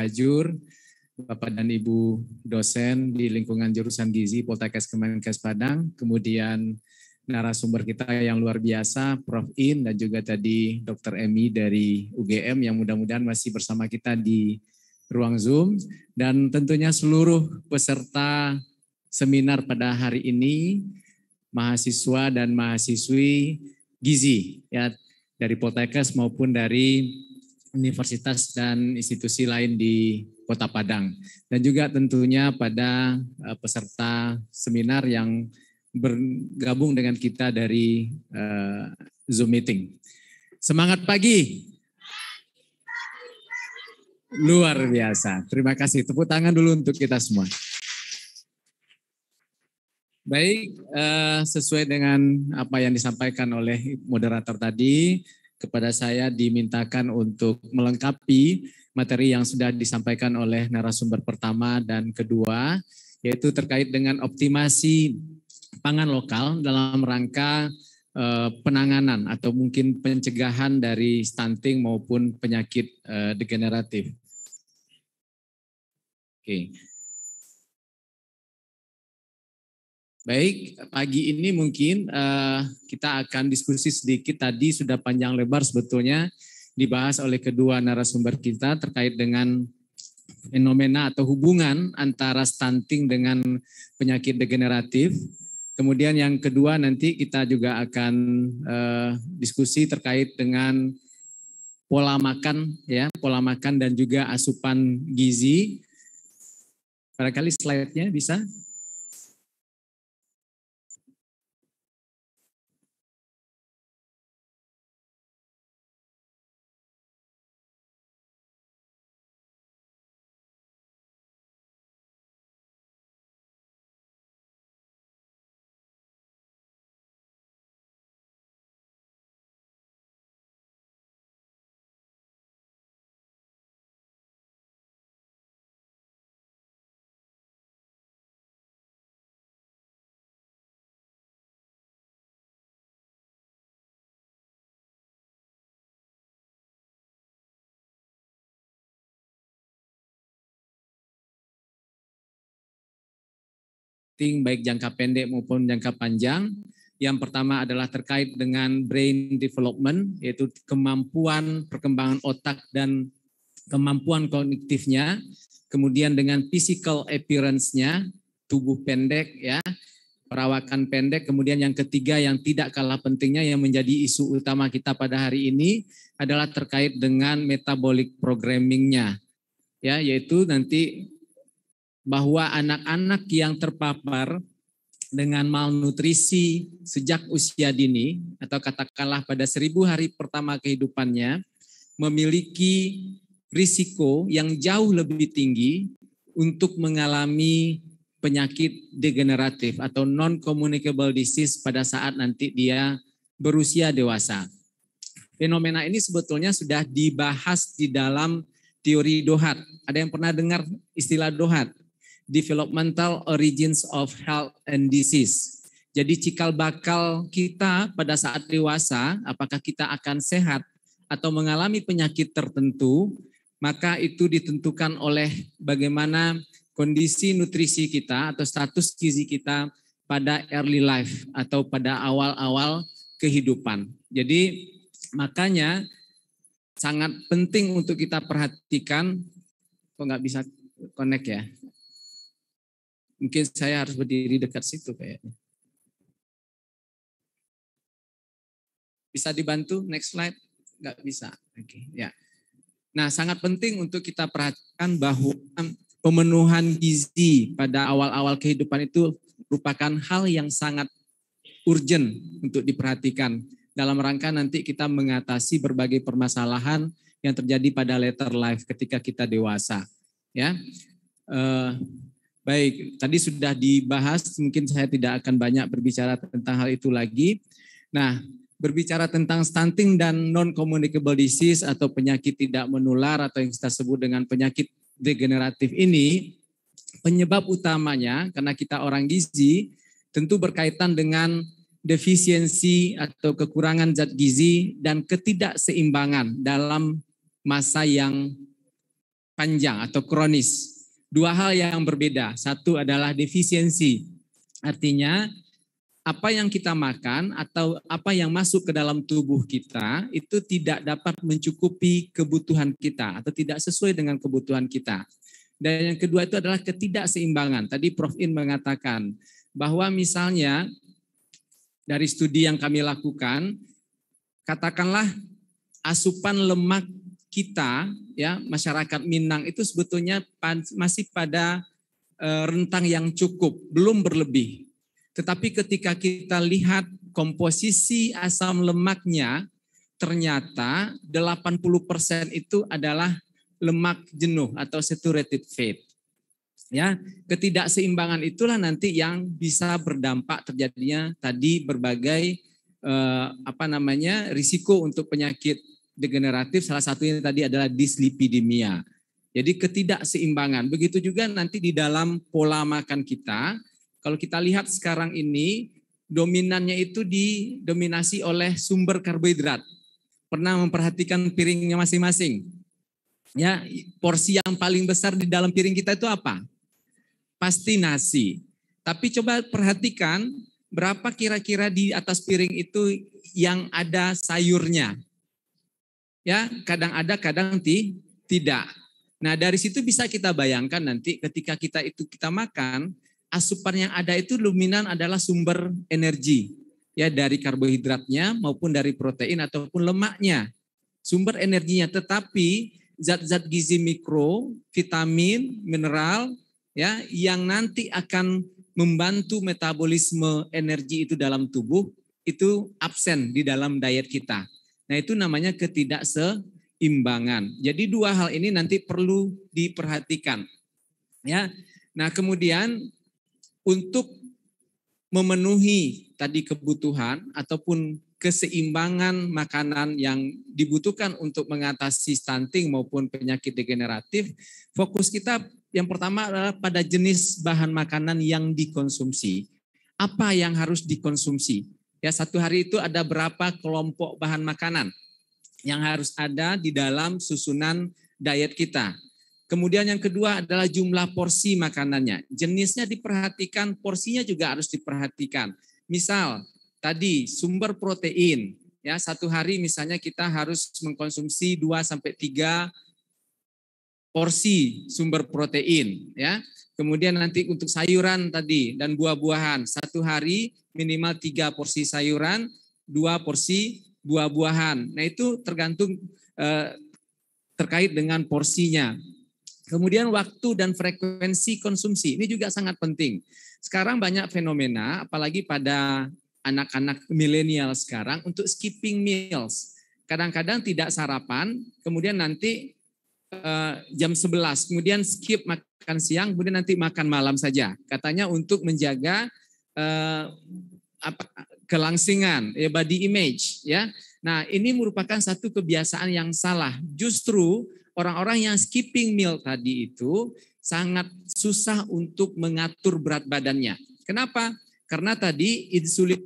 Kajur, Bapak dan Ibu dosen di lingkungan jurusan Gizi Poltekkes Kemenkes Padang, kemudian narasumber kita yang luar biasa, Prof. In, dan juga tadi Dr. Emi dari UGM yang mudah-mudahan masih bersama kita di ruang Zoom, dan tentunya seluruh peserta seminar pada hari ini, mahasiswa dan mahasiswi Gizi ya dari Poltekkes maupun dari universitas dan institusi lain di Kota Padang, dan juga tentunya pada peserta seminar yang bergabung dengan kita dari Zoom meeting. Semangat pagi. Luar biasa. Terima kasih. Tepuk tangan dulu untuk kita semua. Baik, sesuai dengan apa yang disampaikan oleh moderator tadi, kepada saya dimintakan untuk melengkapi materi yang sudah disampaikan oleh narasumber pertama dan kedua, yaitu terkait dengan optimasi pangan lokal dalam rangka penanganan atau mungkin pencegahan dari stunting maupun penyakit degeneratif. Oke. Baik, pagi ini mungkin kita akan diskusi sedikit, tadi sudah panjang lebar sebetulnya dibahas oleh kedua narasumber kita terkait dengan fenomena atau hubungan antara stunting dengan penyakit degeneratif. Kemudian yang kedua nanti kita juga akan diskusi terkait dengan pola makan ya, pola makan dan juga asupan gizi. Barangkali slide-nya bisa. Baik jangka pendek maupun jangka panjang. Yang pertama adalah terkait dengan brain development, yaitu kemampuan perkembangan otak dan kemampuan kognitifnya. Kemudian dengan physical appearance-nya, tubuh pendek ya, perawakan pendek. Kemudian yang ketiga yang tidak kalah pentingnya yang menjadi isu utama kita pada hari ini adalah terkait dengan metabolic programming-nya. Ya, yaitu nanti bahwa anak-anak yang terpapar dengan malnutrisi sejak usia dini atau katakanlah pada 1000 hari pertama kehidupannya memiliki risiko yang jauh lebih tinggi untuk mengalami penyakit degeneratif atau non-communicable disease pada saat nanti dia berusia dewasa. Fenomena ini sebetulnya sudah dibahas di dalam teori DOHAT. Ada yang pernah dengar istilah DOHAT? Developmental Origins of Health and Disease. Jadi cikal bakal kita pada saat dewasa, apakah kita akan sehat atau mengalami penyakit tertentu, maka itu ditentukan oleh bagaimana kondisi nutrisi kita atau status gizi kita pada early life atau pada awal-awal kehidupan. Jadi makanya sangat penting untuk kita perhatikan. Kok nggak bisa connect ya? Mungkin saya harus berdiri dekat situ kayaknya. Bisa dibantu? Next slide. Nggak bisa. Oke, ya. Nah, sangat penting untuk kita perhatikan bahwa pemenuhan gizi pada awal-awal kehidupan itu merupakan hal yang sangat urgent untuk diperhatikan dalam rangka nanti kita mengatasi berbagai permasalahan yang terjadi pada later life ketika kita dewasa. Ya. Baik, tadi sudah dibahas, mungkin saya tidak akan banyak berbicara tentang hal itu lagi. Nah, berbicara tentang stunting dan non-communicable disease atau penyakit tidak menular atau yang kita sebut dengan penyakit degeneratif ini, penyebab utamanya karena kita orang gizi tentu berkaitan dengan defisiensi atau kekurangan zat gizi dan ketidakseimbangan dalam masa yang panjang atau kronis. Dua hal yang berbeda. Satu adalah defisiensi. Artinya apa yang kita makan atau apa yang masuk ke dalam tubuh kita itu tidak dapat mencukupi kebutuhan kita atau tidak sesuai dengan kebutuhan kita. Dan yang kedua itu adalah ketidakseimbangan. Tadi Prof. In mengatakan bahwa misalnya dari studi yang kami lakukan, katakanlah asupan lemak kita, ya masyarakat Minang itu sebetulnya masih pada rentang yang cukup, belum berlebih. Tetapi ketika kita lihat komposisi asam lemaknya, ternyata 80% itu adalah lemak jenuh atau saturated fat. Ya, ketidakseimbangan itulah nanti yang bisa berdampak terjadinya tadi berbagai risiko untuk penyakit degeneratif. Salah satunya tadi adalah dislipidemia. Jadi ketidakseimbangan. Begitu juga nanti di dalam pola makan kita. Kalau kita lihat sekarang ini, dominannya itu didominasi oleh sumber karbohidrat. Pernah memperhatikan piringnya masing-masing? Ya, porsi yang paling besar di dalam piring kita itu apa? Pasti nasi. Tapi coba perhatikan berapa kira-kira di atas piring itu yang ada sayurnya. Ya, kadang ada, kadang tidak. Nah, dari situ bisa kita bayangkan nanti ketika kita makan, asupan yang ada itu dominan adalah sumber energi, ya dari karbohidratnya maupun dari protein ataupun lemaknya. Sumber energinya, tetapi zat-zat gizi mikro, vitamin, mineral, ya yang nanti akan membantu metabolisme energi itu dalam tubuh itu absen di dalam diet kita. Nah, itu namanya ketidakseimbangan. Jadi dua hal ini nanti perlu diperhatikan. Ya. Nah, kemudian untuk memenuhi tadi kebutuhan ataupun keseimbangan makanan yang dibutuhkan untuk mengatasi stunting maupun penyakit degeneratif, fokus kita yang pertama adalah pada jenis bahan makanan yang dikonsumsi. Apa yang harus dikonsumsi? Ya, satu hari itu ada berapa kelompok bahan makanan yang harus ada di dalam susunan diet kita. Kemudian yang kedua adalah jumlah porsi makanannya. Jenisnya diperhatikan, porsinya juga harus diperhatikan. Misal tadi sumber protein, ya satu hari misalnya kita harus mengkonsumsi 2-3 porsi sumber protein, ya. Kemudian nanti untuk sayuran tadi dan buah-buahan, satu hari minimal 3 porsi sayuran, 2 porsi buah-buahan. Nah, itu tergantung terkait dengan porsinya. Kemudian waktu dan frekuensi konsumsi, ini juga sangat penting. Sekarang banyak fenomena, apalagi pada anak-anak milenial sekarang, untuk skipping meals. Kadang-kadang tidak sarapan, kemudian nanti jam 11, kemudian skip makan siang, kemudian nanti makan malam saja. Katanya untuk menjaga kelangsingan, body image. Ya. Nah, ini merupakan satu kebiasaan yang salah. Justru orang-orang yang skipping meal tadi itu sangat susah untuk mengatur berat badannya. Kenapa? Karena tadi insulin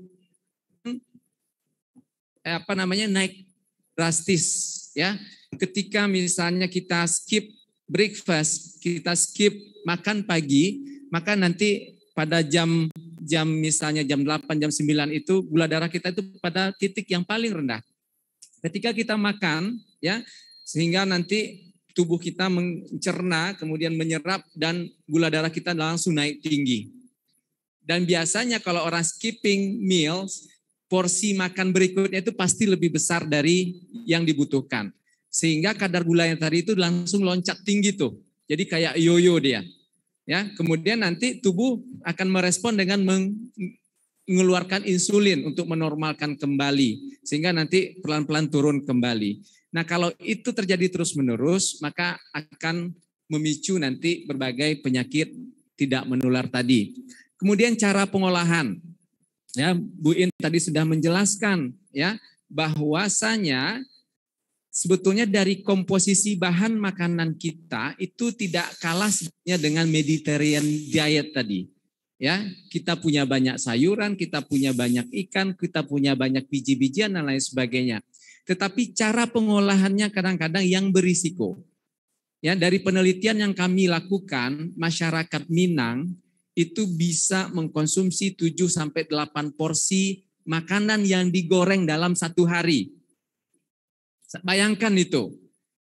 naik drastis, ya. Ketika misalnya kita skip breakfast, kita skip makan pagi, maka nanti pada misalnya jam 8, jam 9 itu gula darah kita itu pada titik yang paling rendah. Ketika kita makan, ya, sehingga nanti tubuh kita mencerna, kemudian menyerap dan gula darah kita langsung naik tinggi. Dan biasanya kalau orang skipping meals, porsi makan berikutnya itu pasti lebih besar dari yang dibutuhkan. Sehingga kadar gula yang tadi itu langsung loncat tinggi tuh. Jadi kayak yoyo dia. Ya, kemudian nanti tubuh akan merespon dengan mengeluarkan insulin untuk menormalkan kembali. Sehingga nanti pelan-pelan turun kembali. Nah, kalau itu terjadi terus-menerus, maka akan memicu nanti berbagai penyakit tidak menular tadi. Kemudian cara pengolahan. Ya, Bu In tadi sudah menjelaskan, ya, bahwasanya sebetulnya dari komposisi bahan makanan kita itu tidak kalah sebenarnya dengan Mediterranean diet tadi. Ya, kita punya banyak sayuran, kita punya banyak ikan, kita punya banyak biji-bijian dan lain sebagainya. Tetapi cara pengolahannya kadang-kadang yang berisiko. Ya, dari penelitian yang kami lakukan, masyarakat Minang itu bisa mengkonsumsi 7 sampai 8 porsi makanan yang digoreng dalam satu hari. Bayangkan itu.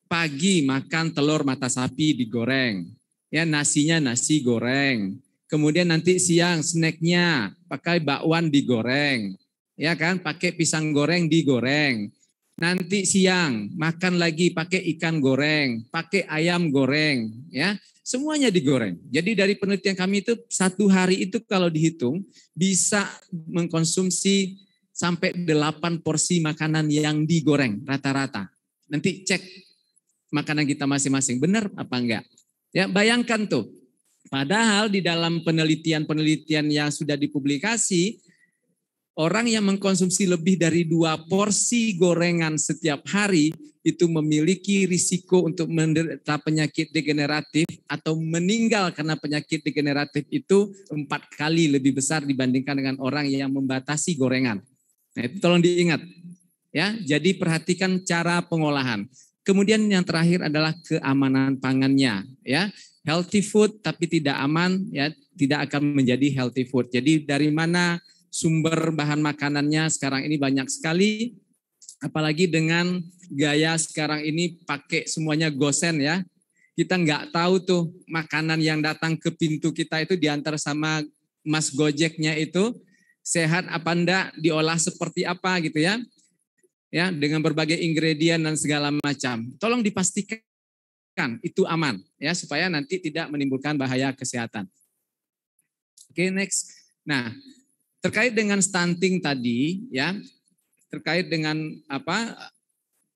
Pagi makan telur mata sapi digoreng. Ya, nasinya nasi goreng. Kemudian nanti siang snacknya pakai bakwan digoreng. Ya kan, pakai pisang goreng digoreng. Nanti siang makan lagi pakai ikan goreng, pakai ayam goreng, ya. Semuanya digoreng. Jadi dari penelitian kami itu satu hari itu kalau dihitung bisa mengkonsumsi sampai 8 porsi makanan yang digoreng rata-rata. Nanti cek makanan kita masing-masing benar apa enggak. Ya, bayangkan tuh. Padahal di dalam penelitian-penelitian yang sudah dipublikasi, orang yang mengkonsumsi lebih dari 2 porsi gorengan setiap hari itu memiliki risiko untuk menderita penyakit degeneratif atau meninggal karena penyakit degeneratif itu 4 kali lebih besar dibandingkan dengan orang yang membatasi gorengan. Nah, itu tolong diingat. Ya, jadi perhatikan cara pengolahan. Kemudian yang terakhir adalah keamanan pangannya, ya. Healthy food tapi tidak aman, ya, tidak akan menjadi healthy food. Jadi dari mana sumber bahan makanannya sekarang ini banyak sekali, apalagi dengan gaya sekarang ini pakai semuanya gosen, ya. Kita nggak tahu tuh makanan yang datang ke pintu kita itu diantar sama Mas Gojeknya itu sehat apa enggak, diolah seperti apa gitu ya. Ya, dengan berbagai ingredient dan segala macam. Tolong dipastikan itu aman ya supaya nanti tidak menimbulkan bahaya kesehatan. Oke, next. Nah, terkait dengan stunting tadi ya, terkait dengan apa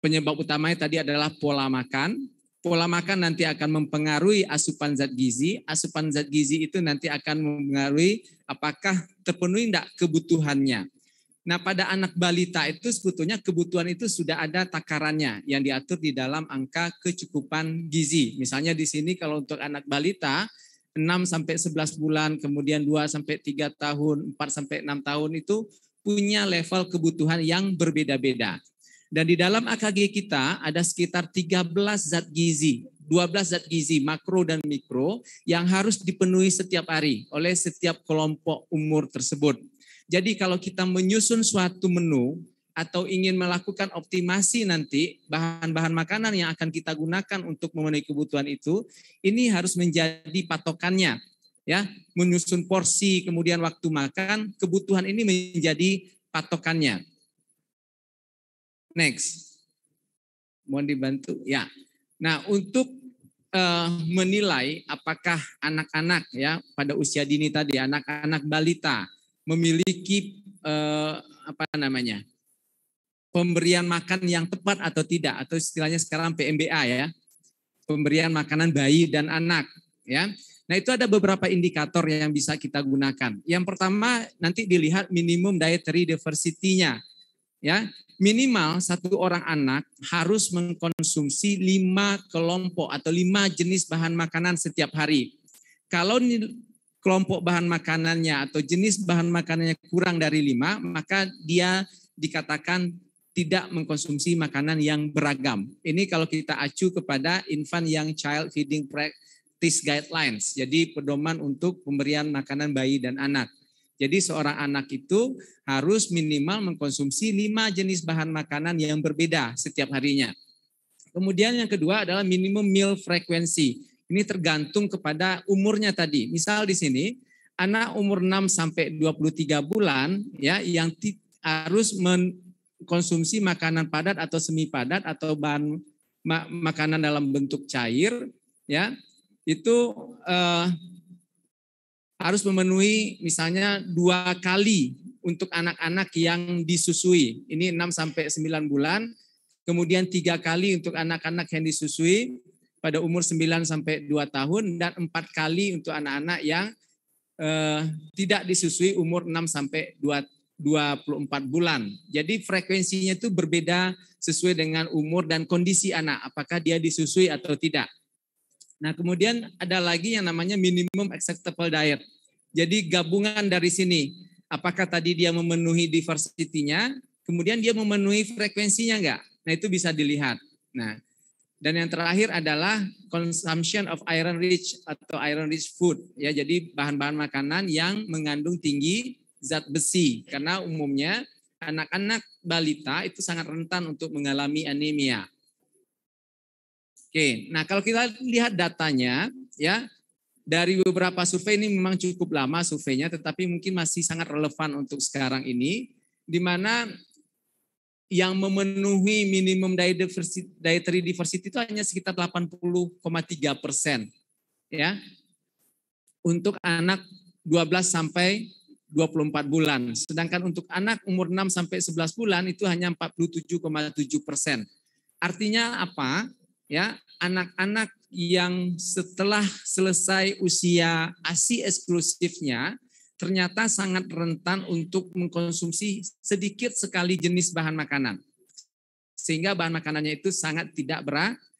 penyebab utamanya tadi adalah pola makan. Pola makan nanti akan mempengaruhi asupan zat gizi. Asupan zat gizi itu nanti akan mempengaruhi apakah terpenuhi enggak kebutuhannya. Nah, pada anak balita itu sebetulnya kebutuhan itu sudah ada takarannya yang diatur di dalam angka kecukupan gizi. Misalnya di sini kalau untuk anak balita 6 sampai 11 bulan, kemudian 2 sampai 3 tahun, 4 sampai 6 tahun itu punya level kebutuhan yang berbeda-beda. Dan di dalam AKG kita ada sekitar 13 zat gizi, 12 zat gizi makro dan mikro yang harus dipenuhi setiap hari oleh setiap kelompok umur tersebut. Jadi kalau kita menyusun suatu menu atau ingin melakukan optimasi nanti bahan-bahan makanan yang akan kita gunakan untuk memenuhi kebutuhan itu, ini harus menjadi patokannya. Ya, menyusun porsi, kemudian waktu makan, kebutuhan ini menjadi patokannya. Next. Mohon dibantu. Ya. Nah, untuk menilai apakah anak-anak ya pada usia dini tadi, anak-anak balita memiliki pemberian makan yang tepat atau tidak, atau istilahnya sekarang PMBA ya, pemberian makanan bayi dan anak ya. Nah, itu ada beberapa indikator yang bisa kita gunakan. Yang pertama nanti dilihat minimum dietary diversity-nya ya. Minimal satu orang anak harus mengkonsumsi 5 kelompok atau 5 jenis bahan makanan setiap hari. Kalau kelompok bahan makanannya atau jenis bahan makanannya kurang dari 5, maka dia dikatakan tidak mengkonsumsi makanan yang beragam. Ini kalau kita acu kepada Infant Young Child Feeding Practice Guidelines, jadi pedoman untuk pemberian makanan bayi dan anak. Jadi seorang anak itu harus minimal mengkonsumsi 5 jenis bahan makanan yang berbeda setiap harinya. Kemudian yang kedua adalah minimum meal frequency. Ini tergantung kepada umurnya tadi. Misal di sini anak umur 6 sampai 23 bulan ya yang harus mengkonsumsi makanan padat atau semi padat atau bahan makanan dalam bentuk cair ya. Itu harus memenuhi misalnya 2 kali untuk anak-anak yang disusui. Ini 6 sampai 9 bulan. Kemudian 3 kali untuk anak-anak yang disusui pada umur 9 sampai 2 tahun dan 4 kali untuk anak-anak yang tidak disusui umur 6 sampai 24 bulan. Jadi frekuensinya itu berbeda sesuai dengan umur dan kondisi anak, apakah dia disusui atau tidak. Nah, kemudian ada lagi yang namanya minimum acceptable diet. Jadi gabungan dari sini, apakah tadi dia memenuhi diversity-nya, kemudian dia memenuhi frekuensinya enggak? Nah, itu bisa dilihat. Nah, Dan yang terakhir adalah consumption of iron rich atau iron rich food. Ya, jadi bahan-bahan makanan yang mengandung tinggi zat besi. Karena umumnya anak-anak balita itu sangat rentan untuk mengalami anemia. Oke, nah kalau kita lihat datanya, ya dari beberapa survei ini memang cukup lama surveinya, tetapi mungkin masih sangat relevan untuk sekarang ini, di mana yang memenuhi minimum dietary diversity itu hanya sekitar 80,3%, ya, untuk anak 12 sampai 24 bulan. Sedangkan untuk anak umur 6 sampai 11 bulan itu hanya 47,7%. Artinya apa? Ya, anak-anak yang setelah selesai usia ASI eksklusifnya ternyata sangat rentan untuk mengkonsumsi sedikit sekali jenis bahan makanan. Sehingga bahan makanannya itu sangat tidak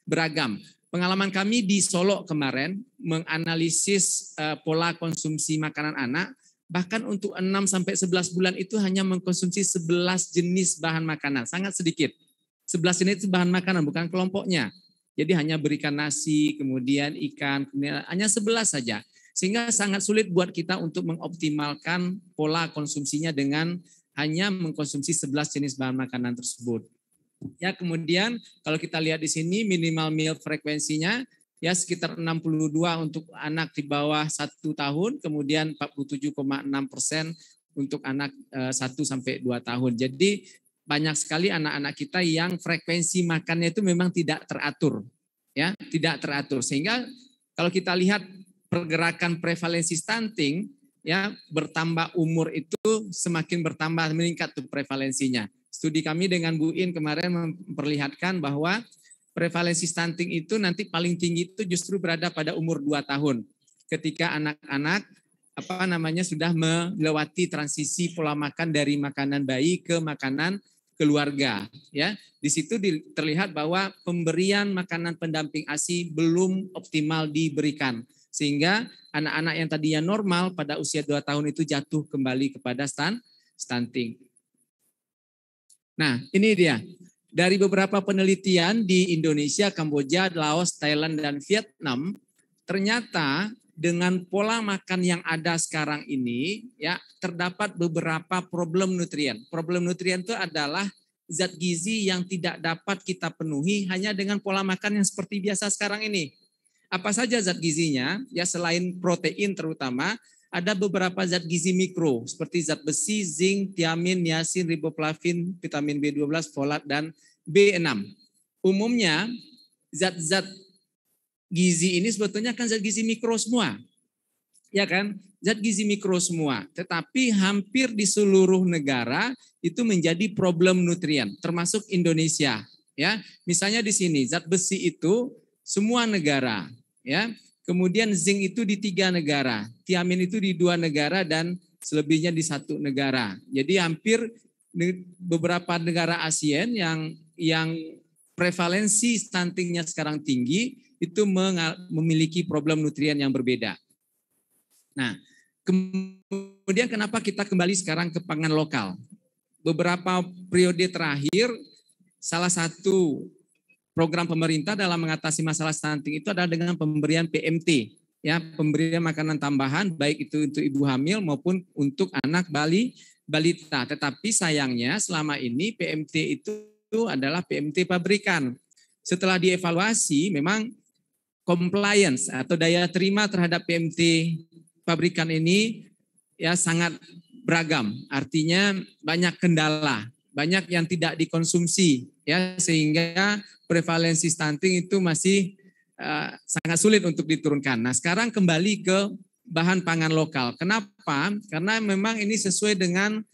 beragam. Pengalaman kami di Solo kemarin menganalisis pola konsumsi makanan anak, bahkan untuk 6 sampai 11 bulan itu hanya mengkonsumsi 11 jenis bahan makanan, sangat sedikit. 11 jenis bahan makanan, bukan kelompoknya. Jadi hanya berikan nasi, kemudian ikan, kemudian hanya 11 saja. Sehingga sangat sulit buat kita untuk mengoptimalkan pola konsumsinya dengan hanya mengkonsumsi 11 jenis bahan makanan tersebut. Ya, kemudian kalau kita lihat di sini minimal meal frekuensinya ya sekitar 62 untuk anak di bawah 1 tahun, kemudian 47,6% untuk anak 1 sampai 2 tahun. Jadi banyak sekali anak-anak kita yang frekuensi makannya itu memang tidak teratur. Ya, tidak teratur. Sehingga kalau kita lihat pergerakan prevalensi stunting ya bertambah umur itu semakin bertambah meningkat tuh prevalensinya. Studi kami dengan Bu In kemarin memperlihatkan bahwa prevalensi stunting itu nanti paling tinggi itu justru berada pada umur 2 tahun. Ketika anak-anak sudah melewati transisi pola makan dari makanan bayi ke makanan keluarga, ya. Di situ terlihat bahwa pemberian makanan pendamping ASI belum optimal diberikan, sehingga anak-anak yang tadinya normal pada usia 2 tahun itu jatuh kembali kepada stunting. Nah, ini dia. Dari beberapa penelitian di Indonesia, Kamboja, Laos, Thailand, dan Vietnam, ternyata dengan pola makan yang ada sekarang ini, ya terdapat beberapa problem nutrien. Problem nutrien itu adalah zat gizi yang tidak dapat kita penuhi hanya dengan pola makan yang seperti biasa sekarang ini. Apa saja zat gizinya? Ya selain protein terutama, ada beberapa zat gizi mikro seperti zat besi, zinc, tiamin, niacin, riboflavin, vitamin B12, folat, dan B6. Umumnya zat-zat gizi ini sebetulnya kan zat gizi mikro semua. Ya kan? Zat gizi mikro semua. Tetapi hampir di seluruh negara itu menjadi problem nutrien, termasuk Indonesia. Ya, misalnya di sini zat besi itu semua negara. Ya, kemudian zinc itu di 3 negara, tiamin itu di 2 negara, dan selebihnya di 1 negara. Jadi hampir beberapa negara ASEAN yang prevalensi stuntingnya sekarang tinggi itu memiliki problem nutrien yang berbeda. Nah, kemudian kenapa kita kembali sekarang ke pangan lokal? Beberapa periode terakhir, salah satu program pemerintah dalam mengatasi masalah stunting itu adalah dengan pemberian PMT, ya, pemberian makanan tambahan baik itu untuk ibu hamil maupun untuk anak balita. Tetapi sayangnya selama ini PMT itu adalah PMT pabrikan. Setelah dievaluasi memang compliance atau daya terima terhadap PMT pabrikan ini ya sangat beragam. Artinya banyak kendala, banyak yang tidak dikonsumsi ya sehingga prevalensi stunting itu masih sangat sulit untuk diturunkan. Nah, sekarang kembali ke bahan pangan lokal. Kenapa? Karena memang ini sesuai dengan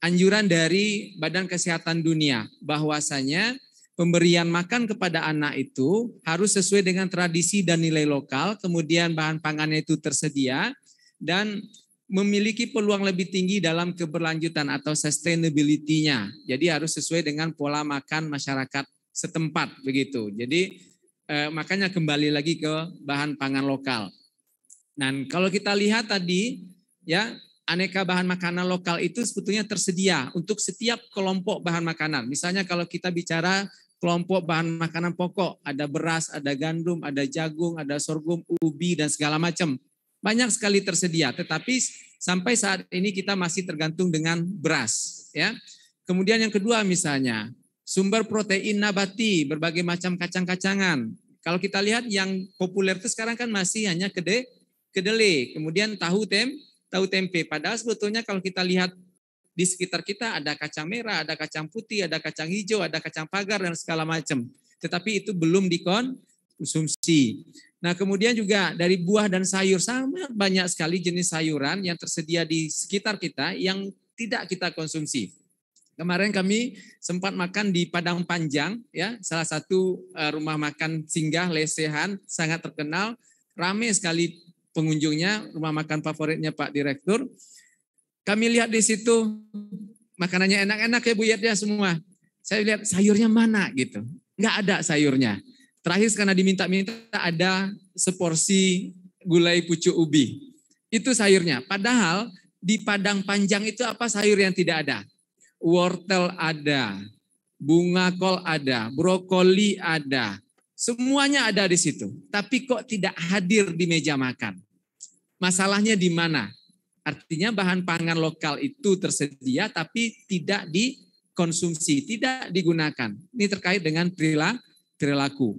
anjuran dari Badan Kesehatan Dunia bahwasanya pemberian makan kepada anak itu harus sesuai dengan tradisi dan nilai lokal, kemudian bahan pangannya itu tersedia dan memiliki peluang lebih tinggi dalam keberlanjutan atau sustainability-nya. Jadi harus sesuai dengan pola makan masyarakat setempat begitu. Jadi makanya kembali lagi ke bahan pangan lokal. Dan kalau kita lihat tadi ya aneka bahan makanan lokal itu sebetulnya tersedia untuk setiap kelompok bahan makanan. Misalnya kalau kita bicara kelompok bahan makanan pokok, ada beras, ada gandum, ada jagung, ada sorghum, ubi, dan segala macam. Banyak sekali tersedia, tetapi sampai saat ini kita masih tergantung dengan beras. Ya. Kemudian yang kedua misalnya, sumber protein nabati, berbagai macam kacang-kacangan. Kalau kita lihat yang populer itu sekarang kan masih hanya kedelai, kemudian tahu tempe. Padahal sebetulnya kalau kita lihat di sekitar kita ada kacang merah, ada kacang putih, ada kacang hijau, ada kacang pagar, dan segala macam. Tetapi itu belum dikonsumsi. Nah, kemudian juga dari buah dan sayur, sangat banyak sekali jenis sayuran yang tersedia di sekitar kita yang tidak kita konsumsi. Kemarin kami sempat makan di Padang Panjang, ya, salah satu rumah makan singgah lesehan, sangat terkenal, ramai sekali pengunjungnya, rumah makan favoritnya Pak Direktur. Kami lihat di situ makanannya enak-enak ya Bu ya semua. Saya lihat sayurnya mana gitu. Nggak ada sayurnya. Terakhir karena diminta-minta ada seporsi gulai pucuk ubi. Itu sayurnya. Padahal di Padang Panjang itu apa sayur yang tidak ada? Wortel ada, bunga kol ada, brokoli ada. Semuanya ada di situ. Tapi kok tidak hadir di meja makan? Masalahnya di mana? Artinya bahan pangan lokal itu tersedia tapi tidak dikonsumsi, tidak digunakan. Ini terkait dengan perilaku.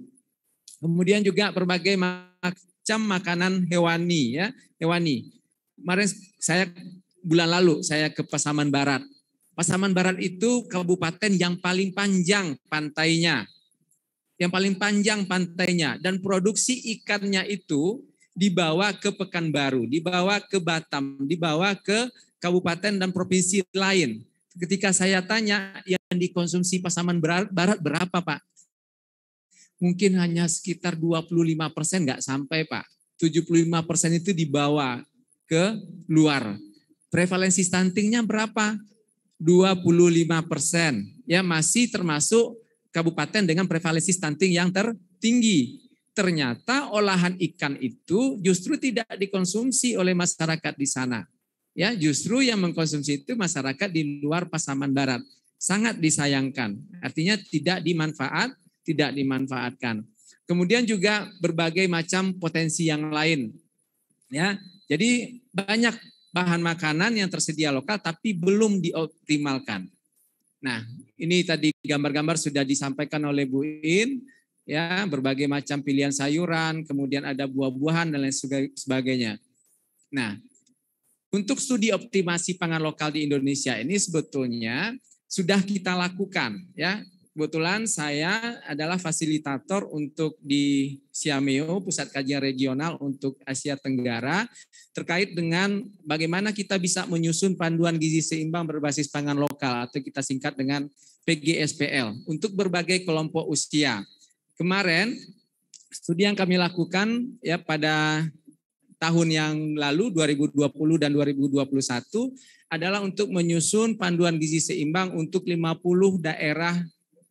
Kemudian juga berbagai macam makanan hewani, ya, hewani. Kemarin bulan lalu saya ke Pasaman Barat. Pasaman Barat itu kabupaten yang paling panjang pantainya. Yang paling panjang pantainya dan produksi ikannya itu dibawa ke Pekanbaru, dibawa ke Batam, dibawa ke kabupaten dan provinsi lain. Ketika saya tanya yang dikonsumsi Pasaman Barat berapa Pak? Mungkin hanya sekitar 25%, nggak sampai Pak. 75% itu dibawa ke luar. Prevalensi stuntingnya berapa? 25%. Ya, masih termasuk kabupaten dengan prevalensi stunting yang tertinggi. Ternyata olahan ikan itu justru tidak dikonsumsi oleh masyarakat di sana. Ya, justru yang mengkonsumsi itu masyarakat di luar Pasaman Barat. Sangat disayangkan. Artinya tidak dimanfaatkan. Kemudian juga berbagai macam potensi yang lain. Ya, jadi banyak bahan makanan yang tersedia lokal tapi belum dioptimalkan. Nah, ini tadi gambar-gambar sudah disampaikan oleh Bu In. Ya, berbagai macam pilihan sayuran, kemudian ada buah-buahan dan lain sebagainya. Nah, untuk studi optimasi pangan lokal di Indonesia ini sebetulnya sudah kita lakukan, ya. Kebetulan saya adalah fasilitator untuk di Siameo, Pusat Kajian Regional untuk Asia Tenggara, terkait dengan bagaimana kita bisa menyusun panduan gizi seimbang berbasis pangan lokal atau kita singkat dengan PGSPL untuk berbagai kelompok usia. Kemarin studi yang kami lakukan ya pada tahun yang lalu 2020 dan 2021 adalah untuk menyusun panduan gizi seimbang untuk 50 daerah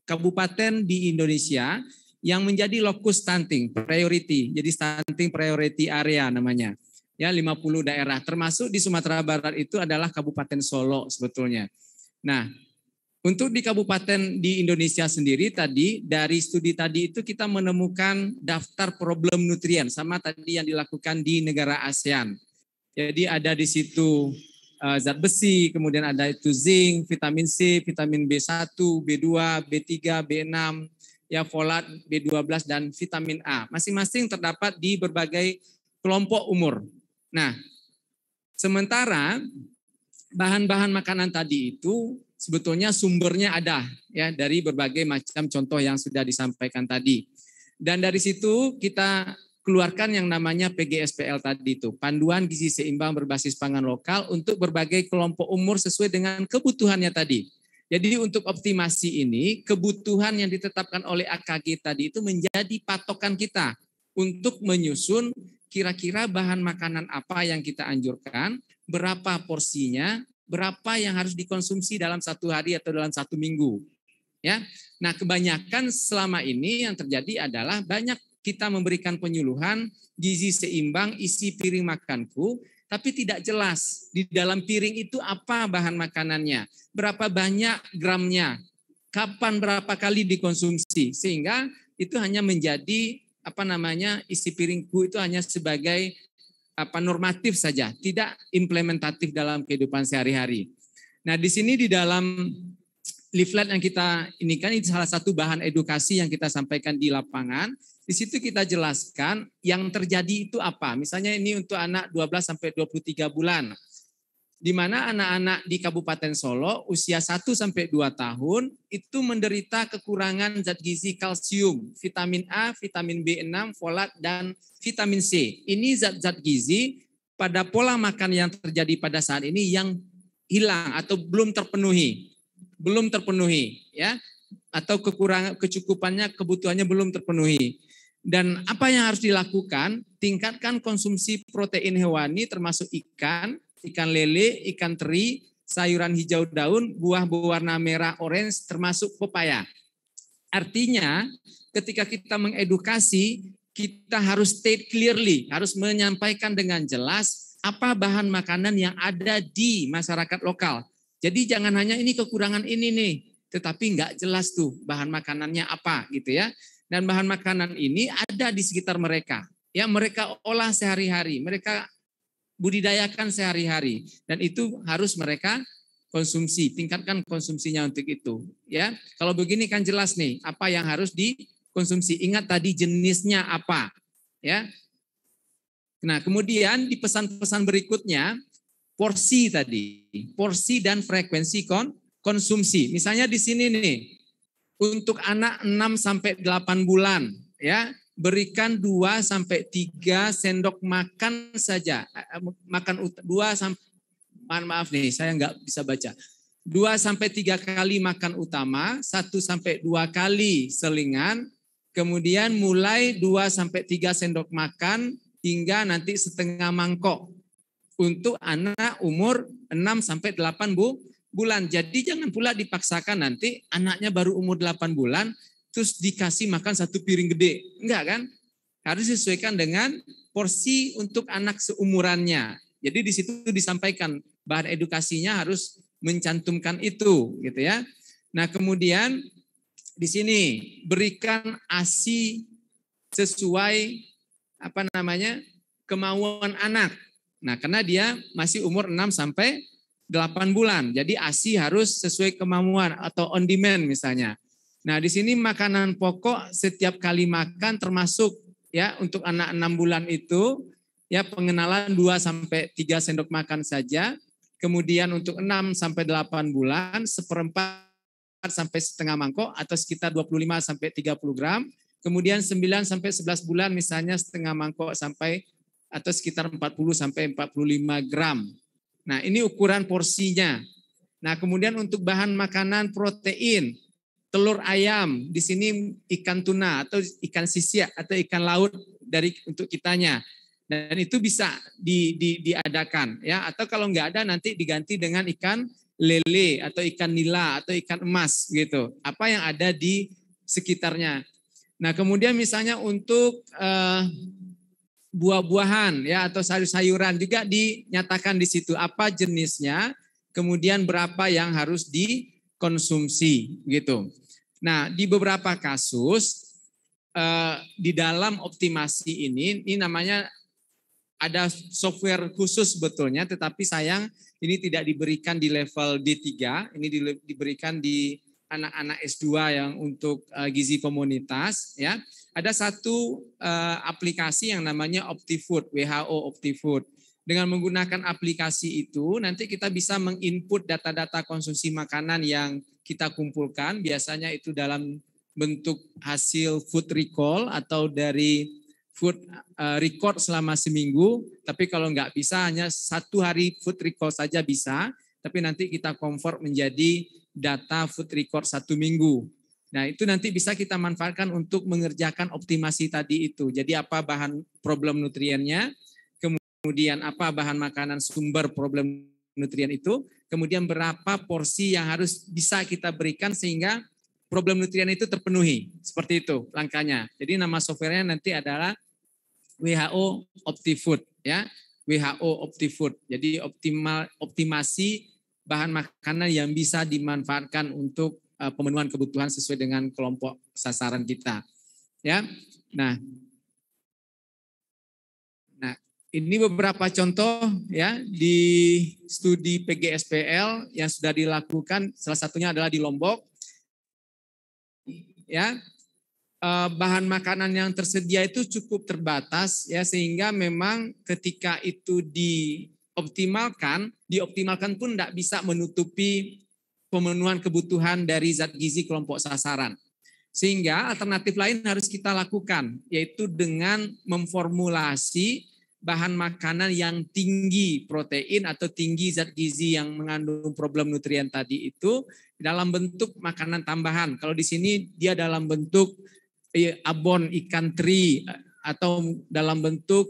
kabupaten di Indonesia yang menjadi lokus stunting priority. Jadi stunting priority area namanya. Ya, 50 daerah termasuk di Sumatera Barat itu adalah Kabupaten Solo sebetulnya. Nah, untuk di kabupaten di Indonesia sendiri tadi, dari studi tadi itu kita menemukan daftar problem nutrien sama tadi yang dilakukan di negara ASEAN. Jadi ada di situ zat besi, kemudian ada itu zinc, vitamin C, vitamin B1, B2, B3, B6, ya folat, B12 dan vitamin A. Masing-masing terdapat di berbagai kelompok umur. Nah, sementara bahan-bahan makanan tadi itu sebetulnya sumbernya ada ya dari berbagai macam contoh yang sudah disampaikan tadi. Dan dari situ kita keluarkan yang namanya PGSPL tadi itu, panduan gizi seimbang berbasis pangan lokal untuk berbagai kelompok umur sesuai dengan kebutuhannya tadi. Jadi untuk optimasi ini, kebutuhan yang ditetapkan oleh AKG tadi itu menjadi patokan kita untuk menyusun kira-kira bahan makanan apa yang kita anjurkan, berapa porsinya, berapa yang harus dikonsumsi dalam satu hari atau dalam satu minggu. Ya, nah kebanyakan selama ini yang terjadi adalah banyak kita memberikan penyuluhan gizi seimbang isi piring makanku, tapi tidak jelas di dalam piring itu apa bahan makanannya, berapa banyak gramnya. kapan berapa kali dikonsumsi, sehingga itu hanya menjadi isi piringku itu hanya sebagai normatif saja, tidak implementatif dalam kehidupan sehari-hari. Nah, di sini di dalam leaflet yang kita ini kan, ini salah satu bahan edukasi yang kita sampaikan di lapangan. Di situ kita jelaskan yang terjadi itu apa. Misalnya ini untuk anak 12 sampai 23 bulan. Di mana anak-anak di Kabupaten Solo usia 1 sampai 2 tahun itu menderita kekurangan zat gizi kalsium, vitamin A, vitamin B6, folat, dan vitamin C. Ini zat-zat gizi pada pola makan yang terjadi pada saat ini yang hilang atau belum terpenuhi. Belum terpenuhi, ya. Atau kecukupannya, kebutuhannya belum terpenuhi. Dan apa yang harus dilakukan? Tingkatkan konsumsi protein hewani termasuk ikan lele, ikan teri, sayuran hijau daun, buah berwarna merah orange termasuk pepaya. Artinya ketika kita mengedukasi, kita harus state clearly, harus menyampaikan dengan jelas apa bahan makanan yang ada di masyarakat lokal. Jadi jangan hanya ini kekurangan ini nih, tetapi nggak jelas tuh bahan makanannya apa gitu ya. Dan bahan makanan ini ada di sekitar mereka. Ya, mereka olah sehari-hari, mereka budidayakan sehari-hari, dan itu harus mereka konsumsi, tingkatkan konsumsinya untuk itu. Ya, kalau begini kan jelas nih apa yang harus dikonsumsi. Ingat tadi jenisnya apa, ya. Nah, kemudian di pesan-pesan berikutnya porsi tadi, porsi dan frekuensi konsumsi. Misalnya di sini nih, untuk anak 6 sampai 8 bulan, ya, berikan 2 sampai 3 sendok makan saja. Makan 2 sampai, maaf nih, saya nggak bisa baca. 2 sampai 3 kali makan utama, 1 sampai 2 kali selingan, kemudian mulai 2 sampai 3 sendok makan hingga nanti setengah mangkok untuk anak umur 6 sampai 8 bulan. Jadi jangan pula dipaksakan nanti anaknya baru umur 8 bulan terus dikasih makan 1 piring gede. Enggak kan? Harus disesuaikan dengan porsi untuk anak seumurannya. Jadi di situ disampaikan bahan edukasinya harus mencantumkan itu gitu ya. Nah, kemudian di sini berikan ASI sesuai kemauan anak. Nah, karena dia masih umur 6 sampai 8 bulan. Jadi ASI harus sesuai kemauan atau on demand misalnya. Nah, di sini makanan pokok setiap kali makan termasuk ya untuk anak 6 bulan itu ya pengenalan 2 sampai 3 sendok makan saja. Kemudian untuk 6 sampai 8 bulan 1/4 sampai setengah mangkok atau sekitar 25 sampai 30 gram. Kemudian 9 sampai 11 bulan misalnya setengah mangkok sampai atau sekitar 40 sampai 45 gram. Nah, ini ukuran porsinya. Nah, kemudian untuk bahan makanan protein, telur ayam, di sini ikan tuna atau ikan sisya atau ikan laut untuk kitanya. Dan itu bisa diadakan ya, atau kalau nggak ada nanti diganti dengan ikan lele atau ikan nila atau ikan emas gitu. Apa yang ada di sekitarnya. Nah, kemudian misalnya untuk buah-buahan ya atau sayur-sayuran juga dinyatakan di situ apa jenisnya, kemudian berapa yang harus dikonsumsi gitu. Nah, di beberapa kasus di dalam optimasi ini namanya ada software khusus sebetulnya, tetapi sayang ini tidak diberikan di level D3, ini diberikan di anak-anak S2 yang untuk gizi komunitas ya. Ada satu aplikasi yang namanya OptiFood, WHO OptiFood. Dengan menggunakan aplikasi itu, nanti kita bisa menginput data-data konsumsi makanan yang kita kumpulkan. Biasanya itu dalam bentuk hasil food recall atau dari food record selama seminggu. Tapi kalau nggak bisa, hanya 1 hari food recall saja bisa. Tapi nanti kita convert menjadi data food record 1 minggu. Nah, itu nanti bisa kita manfaatkan untuk mengerjakan optimasi tadi itu. Jadi apa bahan problem nutriennya, kemudian apa bahan makanan sumber problem nutrien itu, kemudian berapa porsi yang harus bisa kita berikan sehingga problem nutrien itu terpenuhi. Seperti itu langkahnya. Jadi nama softwarenya nanti adalah WHO OptiFood ya. WHO OptiFood. Jadi optimasi bahan makanan yang bisa dimanfaatkan untuk pemenuhan kebutuhan sesuai dengan kelompok sasaran kita. Ya, nah ini beberapa contoh ya di studi PGSPL yang sudah dilakukan. Salah satunya adalah di Lombok. Ya, bahan makanan yang tersedia itu cukup terbatas ya, sehingga memang ketika itu dioptimalkan pun tidak bisa menutupi pemenuhan kebutuhan dari zat gizi kelompok sasaran. Sehingga alternatif lain harus kita lakukan, yaitu dengan memformulasi bahan makanan yang tinggi protein atau tinggi zat gizi yang mengandung problem nutrien tadi itu dalam bentuk makanan tambahan. Kalau di sini dia dalam bentuk abon ikan teri atau dalam bentuk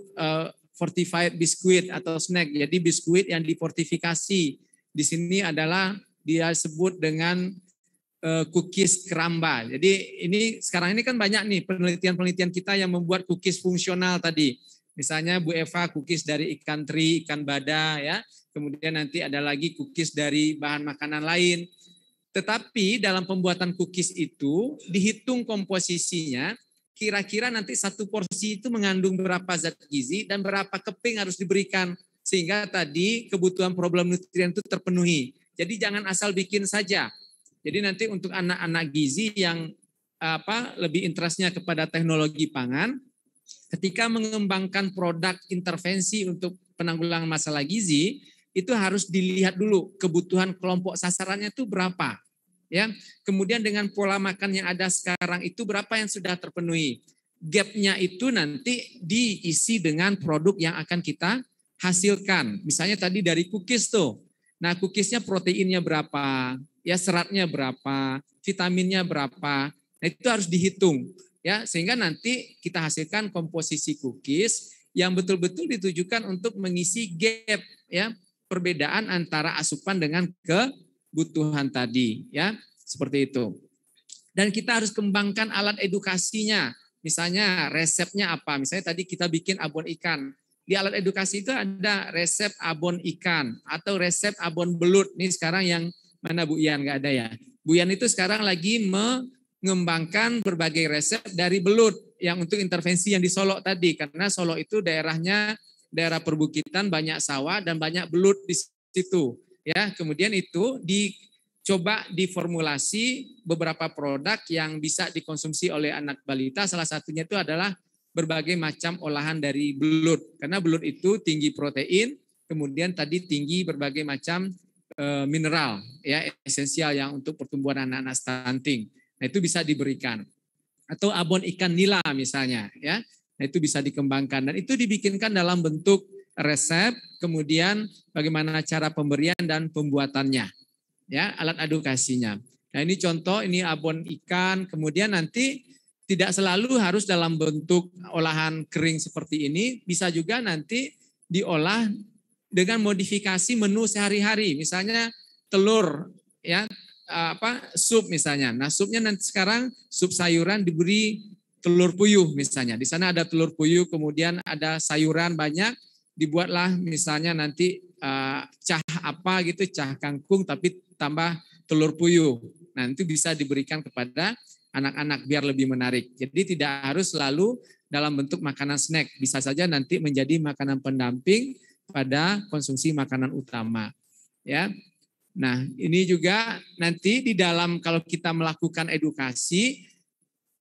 fortified biskuit atau snack. Jadi biskuit yang difortifikasi. Di sini adalah dia sebut dengan cookies keramba. Jadi ini sekarang ini kan banyak nih penelitian-penelitian kita yang membuat cookies fungsional tadi. Misalnya Bu Eva cookies dari ikan teri, ikan bada ya. Kemudian nanti ada lagi cookies dari bahan makanan lain. Tetapi dalam pembuatan cookies itu dihitung komposisinya, kira-kira nanti satu porsi itu mengandung berapa zat gizi dan berapa keping harus diberikan sehingga tadi kebutuhan problem nutrien itu terpenuhi. Jadi jangan asal bikin saja. Jadi nanti untuk anak-anak gizi yang lebih interestnya kepada teknologi pangan, ketika mengembangkan produk intervensi untuk penanggulangan masalah gizi, itu harus dilihat dulu kebutuhan kelompok sasarannya itu berapa. Ya, kemudian dengan pola makan yang ada sekarang itu berapa yang sudah terpenuhi. Gapnya itu nanti diisi dengan produk yang akan kita hasilkan. Misalnya tadi dari cookies tuh. Nah, cookiesnya proteinnya berapa, ya seratnya berapa, vitaminnya berapa. Nah, itu harus dihitung. Ya, sehingga nanti kita hasilkan komposisi cookies yang betul-betul ditujukan untuk mengisi gap ya, perbedaan antara asupan dengan kebutuhan tadi ya, seperti itu. Dan kita harus kembangkan alat edukasinya. Misalnya resepnya apa? Misalnya tadi kita bikin abon ikan. Di alat edukasi itu ada resep abon ikan atau resep abon belut. Ini sekarang yang mana Bu Ian, nggak ada ya? Bu Ian itu sekarang lagi mengembangkan berbagai resep dari belut yang untuk intervensi yang di Solok tadi, karena Solok itu daerahnya daerah perbukitan, banyak sawah dan banyak belut di situ ya. Kemudian itu dicoba diformulasi beberapa produk yang bisa dikonsumsi oleh anak balita. Salah satunya itu adalah berbagai macam olahan dari belut, karena belut itu tinggi protein, kemudian tadi tinggi berbagai macam mineral ya, esensial yang untuk pertumbuhan anak-anak stunting. Nah, itu bisa diberikan. Atau abon ikan nila misalnya ya. Nah, itu bisa dikembangkan dan itu dibikinkan dalam bentuk resep, kemudian bagaimana cara pemberian dan pembuatannya. Ya, alat edukasinya. Nah, ini contoh, ini abon ikan, kemudian nanti tidak selalu harus dalam bentuk olahan kering seperti ini, bisa juga nanti diolah dengan modifikasi menu sehari-hari. Misalnya telur ya, sup misalnya. Nah, supnya nanti sekarang sup sayuran diberi telur puyuh misalnya. Di sana ada telur puyuh, kemudian ada sayuran banyak, dibuatlah misalnya nanti cah apa gitu, cah kangkung tapi tambah telur puyuh. Nah, itu bisa diberikan kepada anak-anak biar lebih menarik. Jadi tidak harus selalu dalam bentuk makanan snack. Bisa saja nanti menjadi makanan pendamping pada konsumsi makanan utama. Ya. Nah, ini juga nanti di dalam kalau kita melakukan edukasi,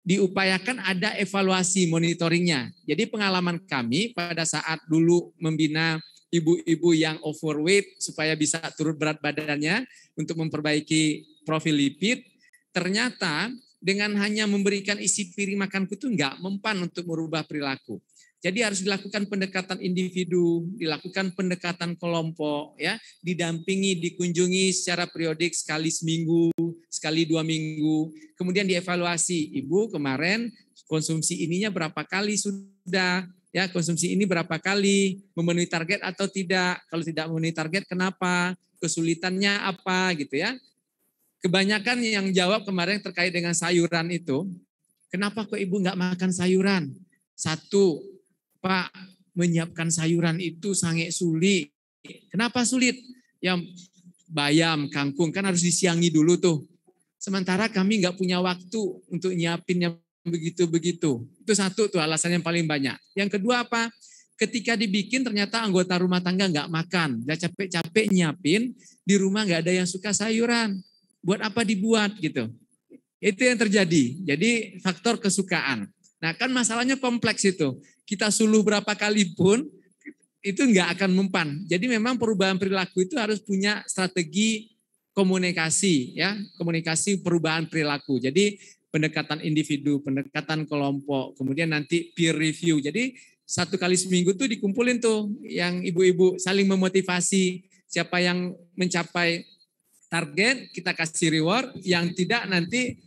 diupayakan ada evaluasi monitoringnya. Jadi pengalaman kami pada saat dulu membina ibu-ibu yang overweight supaya bisa turun berat badannya untuk memperbaiki profil lipid, ternyata dengan hanya memberikan isi piring makanku itu enggak mempan untuk merubah perilaku. Jadi harus dilakukan pendekatan individu, dilakukan pendekatan kelompok, ya, didampingi, dikunjungi secara periodik sekali seminggu, sekali 2 minggu, kemudian dievaluasi. Ibu kemarin konsumsi ininya berapa kali sudah, ya, konsumsi ini berapa kali, memenuhi target atau tidak? Kalau tidak memenuhi target, kenapa? Kesulitannya apa, gitu ya? Kebanyakan yang jawab kemarin terkait dengan sayuran itu, kenapa kok ibu nggak makan sayuran? Satu, Pak, menyiapkan sayuran itu sangat sulit. Kenapa sulit? Ya bayam, kangkung kan harus disiangi dulu tuh. Sementara kami nggak punya waktu untuk nyiapin yang begitu-begitu. Itu satu tuh alasan yang paling banyak. Yang kedua apa? Ketika dibikin ternyata anggota rumah tangga nggak makan. Udah capek-capek nyiapin, di rumah nggak ada yang suka sayuran. Buat apa dibuat gitu. Itu yang terjadi. Jadi faktor kesukaan. Nah kan masalahnya kompleks itu. Kita suluh berapa kali pun itu nggak akan mempan. Jadi memang perubahan perilaku itu harus punya strategi komunikasi, ya, komunikasi perubahan perilaku. Jadi pendekatan individu, pendekatan kelompok, kemudian nanti peer review. Jadi 1 kali seminggu tuh dikumpulin tuh yang ibu-ibu saling memotivasi. Siapa yang mencapai target kita kasih reward, yang tidak nanti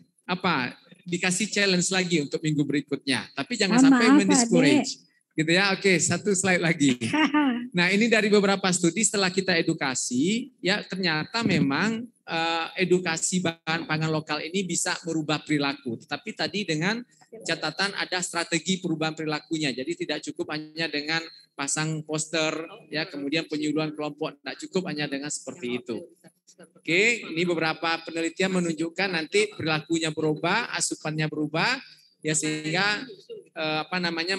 dikasih challenge lagi untuk minggu berikutnya. Tapi jangan sampai mendiscourage. Gitu ya. Oke, 1 slide lagi. Nah, ini dari beberapa studi setelah kita edukasi, ya ternyata memang edukasi bahan pangan lokal ini bisa merubah perilaku. Tetapi tadi dengan catatan ada strategi perubahan perilakunya. Jadi tidak cukup hanya dengan pasang poster, ya kemudian penyuluhan kelompok, tidak cukup hanya dengan seperti itu. Oke, ini beberapa penelitian menunjukkan nanti perilakunya berubah, asupannya berubah, ya sehingga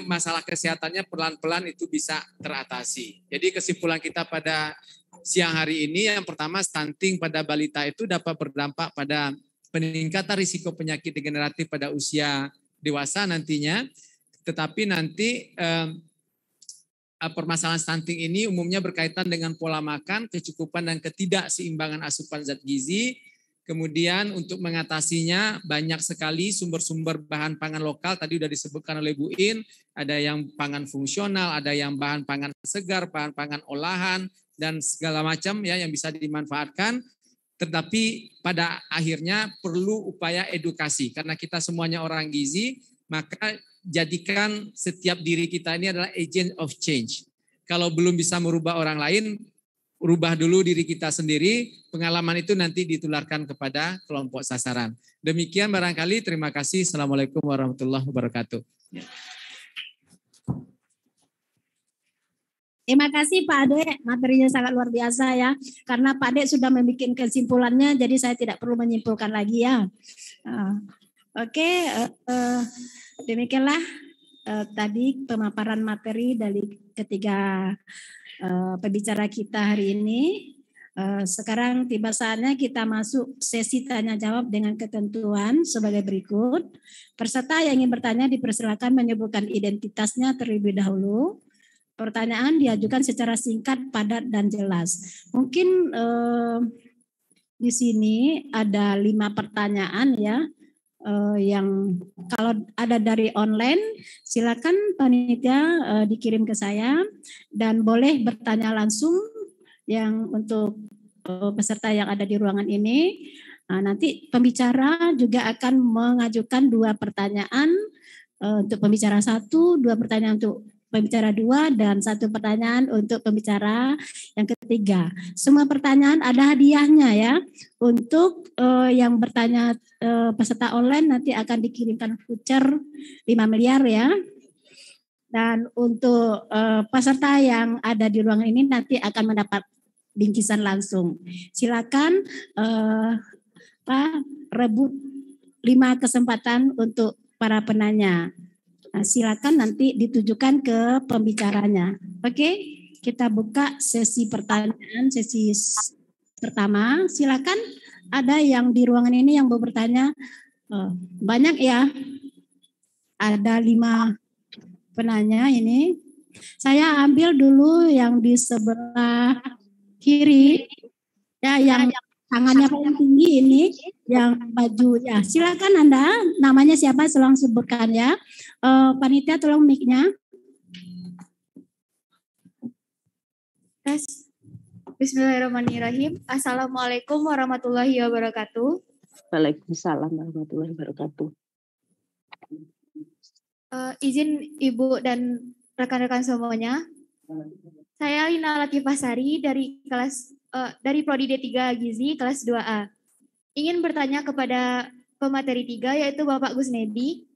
masalah kesehatannya pelan-pelan itu bisa teratasi. Jadi kesimpulan kita pada siang hari ini yang pertama, stunting pada balita itu dapat berdampak pada peningkatan risiko penyakit degeneratif pada usia dewasa nantinya. Tetapi nanti permasalahan stunting ini umumnya berkaitan dengan pola makan, kecukupan dan ketidakseimbangan asupan zat gizi. Kemudian untuk mengatasinya banyak sekali sumber-sumber bahan pangan lokal, tadi sudah disebutkan oleh Bu In, ada yang pangan fungsional, ada yang bahan pangan segar, bahan pangan olahan, dan segala macam ya yang bisa dimanfaatkan. Tetapi pada akhirnya perlu upaya edukasi, karena kita semuanya orang gizi, maka jadikan setiap diri kita ini adalah agent of change. Kalau belum bisa merubah orang lain, rubah dulu diri kita sendiri, pengalaman itu nanti ditularkan kepada kelompok sasaran. Demikian barangkali, terima kasih. Assalamualaikum warahmatullahi wabarakatuh. Terima kasih Pak Ade, materinya sangat luar biasa ya. Karena Pak Ade sudah membuat kesimpulannya, jadi saya tidak perlu menyimpulkan lagi ya. Oke, demikianlah tadi pemaparan materi dari ketiga pembicara kita hari ini. Sekarang tiba saatnya kita masuk sesi tanya jawab dengan ketentuan sebagai berikut. Peserta yang ingin bertanya dipersilakan menyebutkan identitasnya terlebih dahulu. Pertanyaan diajukan secara singkat, padat, dan jelas. Mungkin di sini ada 5 pertanyaan ya. Yang kalau ada dari online silakan panitia dikirim ke saya, dan boleh bertanya langsung yang untuk peserta yang ada di ruangan ini. Nanti pembicara juga akan mengajukan 2 pertanyaan untuk pembicara 1, 2 pertanyaan untuk pembicara 2, dan 1 pertanyaan untuk pembicara yang ketiga. Semua pertanyaan ada hadiahnya ya. Untuk yang bertanya peserta online nanti akan dikirimkan voucher 5 miliar ya. Dan untuk peserta yang ada di ruangan ini nanti akan mendapat bingkisan langsung. Silakan rebut 5 kesempatan untuk para penanya. Nah, silakan nanti ditujukan ke pembicaranya. Oke, kita buka sesi pertanyaan, sesi pertama. Silakan, ada yang di ruangan ini yang mau bertanya. Banyak ya, ada 5 penanya ini. Saya ambil dulu yang di sebelah kiri, ya yang tangannya paling tinggi ini, yang baju ya. Silakan Anda, namanya siapa? Tolong sebutkan ya. Panitia tolong mic-nya. Tes. Bismillahirrahmanirrahim. Assalamualaikum warahmatullahi wabarakatuh. Waalaikumsalam warahmatullahi wabarakatuh. Izin Ibu dan rekan-rekan semuanya. Saya Lina Latifasari dari Prodi D3 Gizi kelas 2A. Ingin bertanya kepada pemateri 3 yaitu Bapak Gusnedi.